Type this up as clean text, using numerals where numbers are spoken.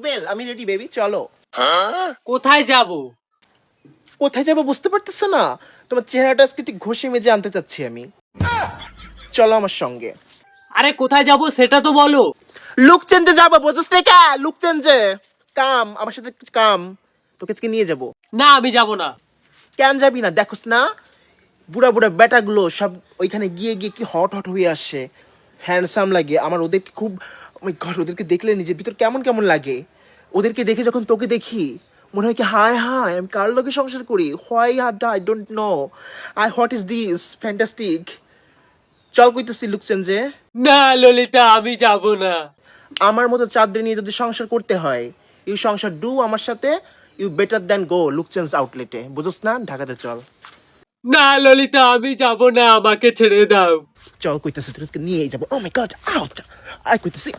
Simple, আমি ready baby, চলো। কোথায় যাব? কোথায় যাবো বুঝতে পারতেছো না? তোমার চেহারাটা আজকে ঠিক ঘষে মেজে আনতে চাচ্ছি আমি। চলো আমার সঙ্গে। আরে কোথায় যাব সেটা তো বলো। লুক চেঞ্জে যাবো, বুঝছিস না? কা লুক চেঞ্জে কাম, আমার সাথে কাম, তোকে আজকে নিয়ে যাবো। না আমি যাব না। কেন যাবি না? দেখোস না বুড়া বুড়া বেটাগুলো সব ওইখানে গিয়ে গিয়ে কি হট হট হয়ে আসে, হ্যান্ডসাম লাগে আমার ওদেরকে খুব। আমার গড, ওদেরকে দেখলে নিজের ভিতর কেমন কেমন লাগে। ওদেরকে দেখে যখন তোকে দেখি মনে হয় কি হায় হায় আমি কার লোকে সংসার করি, why I don't know, I what is this fantastic. চল কইতেছি লুক চেঞ্জে। না ললিতা, আমি যাব না। আমার মতো চাঁদরে নিয়ে যদি সংসার করতে হয়, ইউ সংসার ডু আমার সাথে, you better than go look change আউটলেটে, বুঝোস না? ঢাকাতে চল। না ললিতা, আমি যাব না, আমাকে ছেড়ে দাও। চল কইতেছি তোকে নিয়ে যাবো। ও মাই গড, আউট, আই কইতেছি।